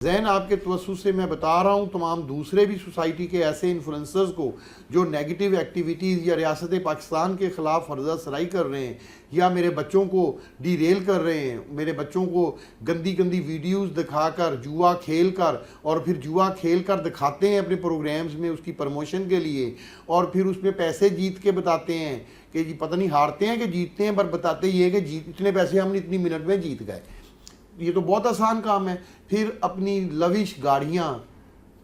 ذہن آپ کے توسط سے میں بتا رہا ہوں تمام دوسرے بھی سوسائٹی کے ایسے انفلوئنسرز کو جو نیگیٹو ایکٹیویٹیز یا ریاست پاکستان کے خلاف فرضہ سرائی کر رہے ہیں یا میرے بچوں کو ڈی ریل کر رہے ہیں، میرے بچوں کو گندی گندی ویڈیوز دکھا کر جوا کھیل کر اور پھر جوا کھیل کر دکھاتے ہیں اپنے پروگرامز میں اس کی پروموشن کے لیے، اور پھر اس میں پیسے جیت کے بتاتے ہیں کہ جی پتہ نہیں ہارتے ہیں کہ جیتتے ہیں، پر بتاتے یہ کہ اتنے پیسے ہم نے اتنی منٹ میں جیت گئے۔ یہ تو بہت آسان کام ہے۔ پھر اپنی لوش گاڑیاں،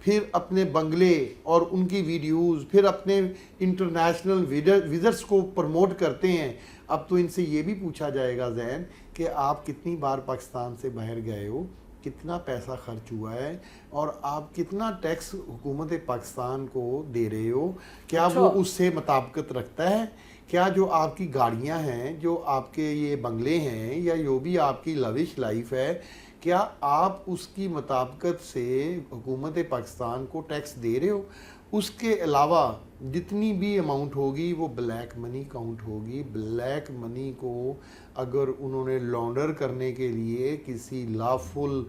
پھر اپنے بنگلے اور ان کی ویڈیوز، پھر اپنے انٹرنیشنل وزٹس کو پروموٹ کرتے ہیں۔ اب تو ان سے یہ بھی پوچھا جائے گا زین کہ آپ کتنی بار پاکستان سے باہر گئے ہو، کتنا پیسہ خرچ ہوا ہے، اور آپ کتنا ٹیکس حکومت پاکستان کو دے رہے ہو، کیا وہ اس سے مطابقت رکھتا ہے؟ کیا جو آپ کی گاڑیاں ہیں، جو آپ کے یہ بنگلے ہیں، یا جو بھی آپ کی لوش لائف ہے، کیا آپ اس کی مطابقت سے حکومت پاکستان کو ٹیکس دے رہے ہو؟ اس کے علاوہ جتنی بھی اماؤنٹ ہوگی وہ بلیک منی کاؤنٹ ہوگی۔ بلیک منی کو اگر انہوں نے لانڈر کرنے کے لیے کسی لافل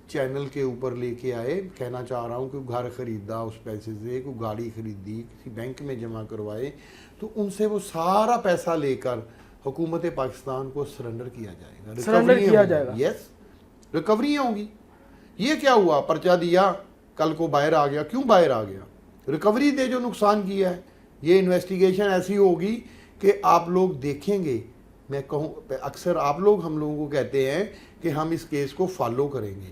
چینل کے اوپر لے کے آئے، کہنا چاہ رہا ہوں کہ گھر خریدا اس پیسے سے، کوئی گاڑی خریدی، کسی بینک میں جمع کروائے، تو ان سے وہ سارا پیسہ لے کر حکومت پاکستان کو سرنڈر کیا جائے گا، سرنڈر کیا جائے گا۔ یس، ریکوریاں ہوں گی۔ یہ کیا ہوا، پرچہ دیا، کل کو باہر آ گیا، کیوں باہر آ گیا؟ ریکوری دے جو نقصان کیا ہے۔ یہ انویسٹیگیشن ایسی ہوگی کہ آپ لوگ دیکھیں گے، میں کہوں اکثر آپ لوگ ہم لوگوں کو کہتے ہیں کہ ہم اس کیس کو فالو کریں گے،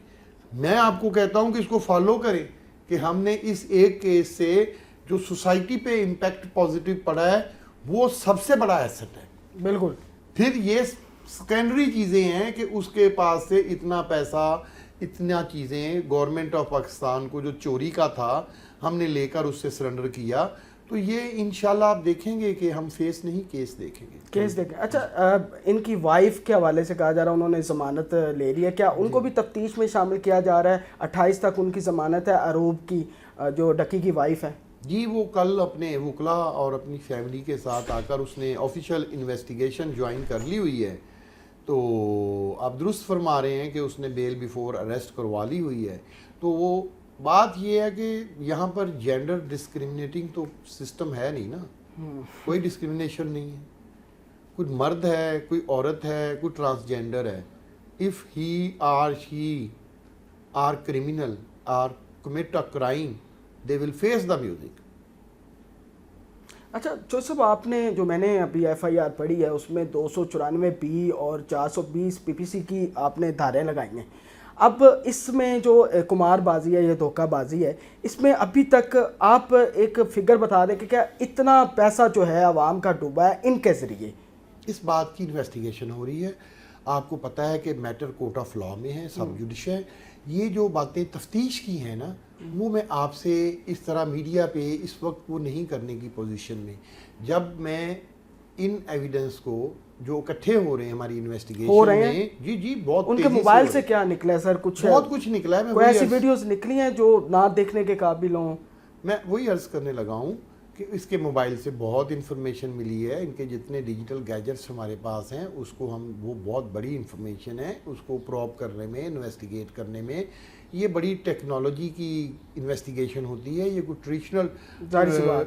میں آپ کو کہتا ہوں کہ اس کو فالو کریں، کہ ہم نے اس ایک کیس سے جو سوسائٹی پہ امپیکٹ پازیٹیو پڑا ہے وہ سب سے بڑا ایسٹ ہے۔ بالکل۔ پھر یہ سیکنڈری چیزیں ہیں کہ اس کے پاس سے اتنا پیسہ، اتنا چیزیں گورنمنٹ آف پاکستان کو جو چوری کا تھا ہم نے لے کر اس سے سرنڈر کیا، تو یہ انشاءاللہ آپ دیکھیں گے کہ ہم فیس نہیں کیس دیکھیں گے، کیس دیکھیں۔ اچھا، ان کی وائف کے حوالے سے کہا جا رہا ہے انہوں نے ضمانت لے لی ہے، کیا ان کو بھی تفتیش میں شامل کیا جا رہا ہے؟ 28 تک ان کی ضمانت ہے، اروب کی جو ڈکی کی وائف ہے۔ جی وہ کل اپنے وکلا اور اپنی فیملی کے ساتھ آ کر اس نے آفیشیل انویسٹیگیشن جوائن کر لی ہوئی ہے، تو آپ درست فرما رہے ہیں کہ اس نے بیل بیفور اریسٹ کروا لی ہوئی ہے۔ تو وہ بات یہ ہے کہ یہاں پر جینڈر ڈسکریمنیٹنگ تو سسٹم ہے نہیں نا، کوئی ڈسکریمنیشن نہیں ہے، کوئی مرد ہے، کوئی عورت ہے، کوئی ٹرانسجینڈر ہے، if he or she are criminal or commit a crime they will face the music۔ اچھا جو صاحب، آپ نے جو میں نے ابھی ایف آئی آر پڑھی ہے اس میں 294 بی اور 420 پی پی سی کی آپ نے دھاریں لگائی ہیں۔ اب اس میں جو قمار بازی ہے یا دھوکہ بازی ہے، اس میں ابھی تک آپ ایک فگر بتا دیں کہ کیا اتنا پیسہ جو ہے عوام کا ڈوبا ہے ان کے ذریعے؟ اس بات کی انویسٹیگیشن ہو رہی ہے۔ آپ کو پتہ ہے کہ میٹر کورٹ آف لاء میں ہے، سب جوڈیش ہے۔ یہ جو باتیں تفتیش کی ہیں نا، وہ میں آپ سے اس طرح میڈیا پہ اس وقت وہ نہیں کرنے کی پوزیشن میں۔ جب میں ان ایویڈنس کو جو اکٹھے ہو رہے ہیں ہماری انویسٹیگیشن میں، جی بہت ان کے موبائل سے کیا نکلا ہے سر؟ بہت کچھ نکلا ہے۔ کوئی ایسی ویڈیوز نکلی ہیں جو نہ دیکھنے کے قابل ہوں؟ میں وہی عرض کرنے لگا ہوں کہ اس کے موبائل سے بہت انفارمیشن ملی ہے، ان کے جتنے ڈیجیٹل گیجٹس ہمارے پاس ہیں اس کو وہ بہت بڑی انفارمیشن ہے، اس کو پروب کرنے میں، انویسٹیگیٹ کرنے میں یہ بڑی ٹیکنالوجی کی انویسٹیگیشن ہوتی ہے۔ یہ کوئی ٹریڈیشنل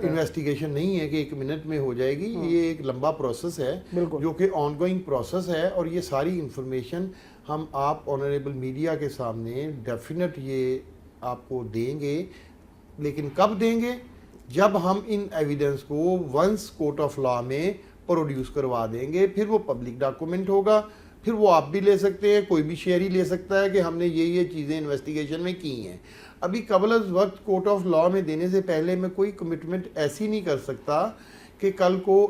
انویسٹیگیشن نہیں ہے کہ 1 منٹ میں ہو جائے گی، یہ ایک لمبا پروسیس ہے جو کہ آن گوئنگ پروسیس ہے، اور یہ ساری انفارمیشن ہم آپ آنریبل میڈیا کے سامنے ڈیفینٹ یہ آپ کو دیں گے۔ لیکن کب دیں گے؟ جب ہم ان ایویڈنس کو ونس کورٹ آف لاء میں پروڈیوس کروا دیں گے، پھر وہ پبلک ڈاکومنٹ ہوگا، پھر وہ آپ بھی لے سکتے ہیں، کوئی بھی شہری لے سکتا ہے کہ ہم نے یہ چیزیں انویسٹیگیشن میں کی ہیں۔ ابھی قبل از وقت کورٹ آف لاء میں دینے سے پہلے میں کوئی کمٹمنٹ ایسی نہیں کر سکتا کہ کل کو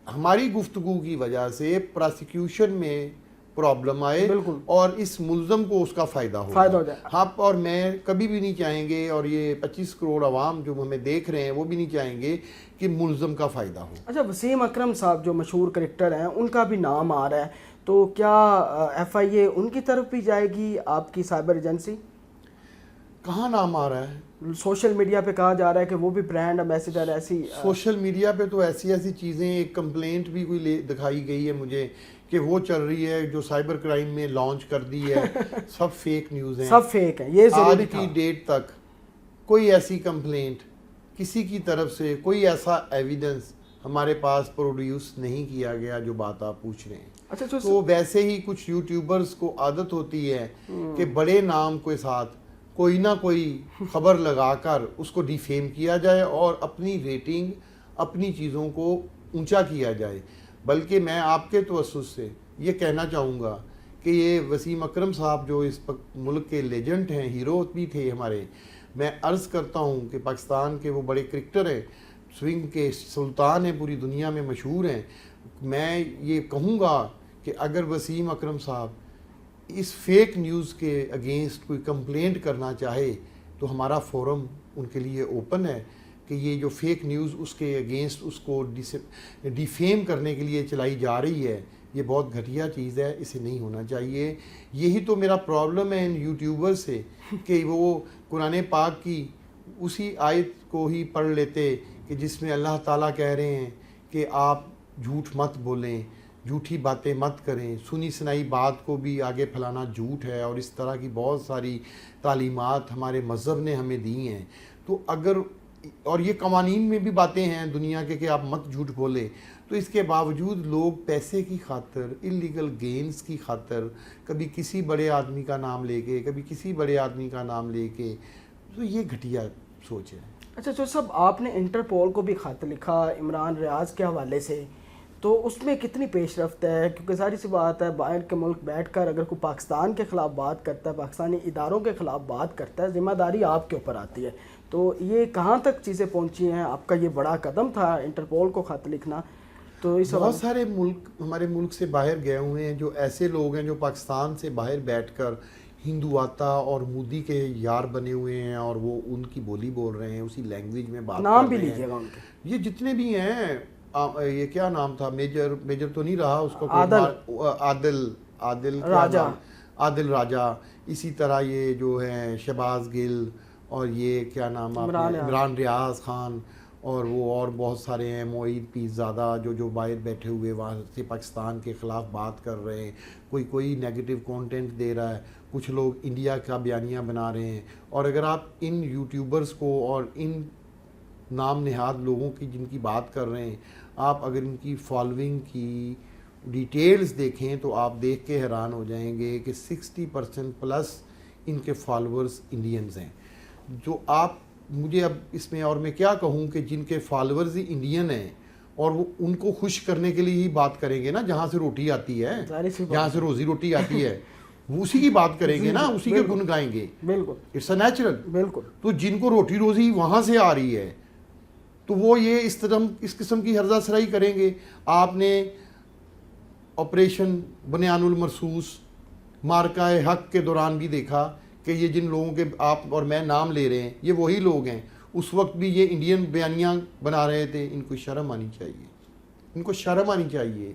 ہماری گفتگو کی وجہ سے پراسیکیوشن میں پرابلم آئے اور اس ملزم کو اس کا فائدہ ہو جائے۔ آپ اور میں کبھی بھی نہیں چاہیں گے، اور یہ 25 کروڑ عوام جو ہمیں دیکھ رہے ہیں وہ بھی نہیں چاہیں گے کہ ملزم کا فائدہ ہو۔ اچھا، وسیم اکرم صاحب جو مشہور کریکٹر ہیں ان کا بھی نام آ رہا ہے، تو کیا ایف آئی اے ان کی طرف بھی جائے گی آپ کی سائبر ایجنسی؟ کہاں نام آ رہا ہے؟ سوشل میڈیا پہ کہا جا رہا ہے کہ وہ بھی برانڈ ایمبیسڈر ایسی۔ سوشل میڈیا پہ تو ایسی چیزیں، ایک کمپلینٹ بھی کوئی دکھائی گئی ہے مجھے کہ وہ چل رہی ہے جو سائبر کرائم میں لانچ کر دی ہے، سب فیک نیوز ہیں، سب فیک ہیں. یہ ضروری آج تھا. کی ڈیٹ تک کوئی ایسی کمپلینٹ کسی کی طرف سے، کوئی ایسا ایویڈنس ہمارے پاس پروڈیوس نہیں کیا گیا جو بات آپ پوچھ رہے ہیں. اچھا جو تو ویسے ہی کچھ یوٹیوبرز کو عادت ہوتی ہے کہ بڑے نام کے ساتھ کوئی نہ کوئی خبر لگا کر اس کو ڈیفیم کیا جائے اور اپنی ریٹنگ، اپنی چیزوں کو اونچا کیا جائے. بلکہ میں آپ کے توسط سے یہ کہنا چاہوں گا کہ یہ وسیم اکرم صاحب جو اس ملک کے لیجنڈ ہیں، ہیرو بھی تھے ہمارے، میں عرض کرتا ہوں کہ پاکستان کے وہ بڑے کرکٹر ہیں، سوئنگ کے سلطان ہیں، پوری دنیا میں مشہور ہیں. میں یہ کہوں گا کہ اگر وسیم اکرم صاحب اس فیک نیوز کے اگینسٹ کوئی کمپلینٹ کرنا چاہے تو ہمارا فورم ان کے لیے اوپن ہے کہ یہ جو فیک نیوز اس کے اگینسٹ اس کو ڈیفیم کرنے کے لیے چلائی جا رہی ہے، یہ بہت گھٹیا چیز ہے، اسے نہیں ہونا چاہیے. یہی تو میرا پرابلم ہے ان یوٹیوبر سے کہ وہ قرآن پاک کی اسی آیت کو ہی پڑھ لیتے کہ جس میں اللہ تعالیٰ کہہ رہے ہیں کہ آپ جھوٹ مت بولیں، جھوٹی باتیں مت کریں، سنی سنائی بات کو بھی آگے پھیلانا جھوٹ ہے، اور اس طرح کی بہت ساری تعلیمات ہمارے مذہب نے ہمیں دی ہیں. تو اگر اور یہ قوانین میں بھی باتیں ہیں دنیا کے کہ آپ مت جھوٹ بولیں، تو اس کے باوجود لوگ پیسے کی خاطر، اللیگل گینز کی خاطر، کبھی کسی بڑے آدمی کا نام لے کے، کبھی کسی بڑے آدمی کا نام لے کے، تو یہ گھٹیا سوچ ہے. اچھا جو صاحب آپ نے انٹرپول کو بھی خط لکھا عمران ریاض کے حوالے سے، تو اس میں کتنی پیش رفت ہے؟ کیونکہ ظاہر سی بات ہے باہر کے ملک بیٹھ کر اگر کوئی پاکستان کے خلاف بات کرتا ہے، پاکستانی اداروں کے خلاف بات کرتا ہے، ذمہ داری آپ کے اوپر آتی ہے. تو یہ کہاں تک چیزیں پہنچی ہیں؟ آپ کا یہ بڑا قدم تھا انٹرپول کو خط لکھنا. تو اس بہت سارے ملک ہمارے ملک سے باہر گئے ہوئے ہیں جو ایسے لوگ ہیں جو پاکستان سے باہر بیٹھ کر ہندو آتا اور مودی کے یار بنے ہوئے ہیں، اور وہ ان کی بولی بول رہے ہیں، اسی لینگویج میں بات نام کر بھی رہے لیجیے گا ہیں. ان کے. یہ جتنے بھی ہیں، یہ کیا نام تھا، میجر تو نہیں رہا اس کو، عادل راجہ، عادل راجہ، اسی طرح یہ جو ہیں شہباز گل، اور یہ کیا نام عمران ریاض خان، اور وہ اور بہت سارے ہیں، معید پیرزادہ، جو باہر بیٹھے ہوئے وہاں سے پاکستان کے خلاف بات کر رہے ہیں. کوئی نیگیٹو کانٹینٹ دے رہا ہے، کچھ لوگ انڈیا کا بیانیہ بنا رہے ہیں. اور اگر آپ ان یوٹیوبرز کو اور ان نام نہاد لوگوں کی جن کی بات کر رہے ہیں، آپ اگر ان کی فالوئنگ کی ڈیٹیلز دیکھیں تو آپ دیکھ کے حیران ہو جائیں گے کہ 60% پلس ان کے فالورز انڈینز ہیں. جو آپ مجھے اب اس میں اور میں کیا کہوں کہ جن کے فالورز ہی انڈین ہیں اور وہ ان کو خوش کرنے کے لیے ہی بات کریں گے نا، جہاں سے روٹی آتی ہے، جہاں سے روزی روٹی آتی ہے، وہ اسی کی بات کریں گے نا، اسی کے گن گائیں گے. بالکل اٹس اے نیچرل. بالکل. تو جن کو روٹی روزی وہاں سے آ رہی ہے تو وہ یہ اس قسم کی ہرزہ سرائی کریں گے. آپ نے آپریشن بنیان المرصوص مارکہ حق کے دوران بھی دیکھا کہ یہ جن لوگوں کے آپ اور میں نام لے رہے ہیں یہ وہی لوگ ہیں، اس وقت بھی یہ انڈین بیانیاں بنا رہے تھے. ان کو شرم آنی چاہیے، ان کو شرم آنی چاہیے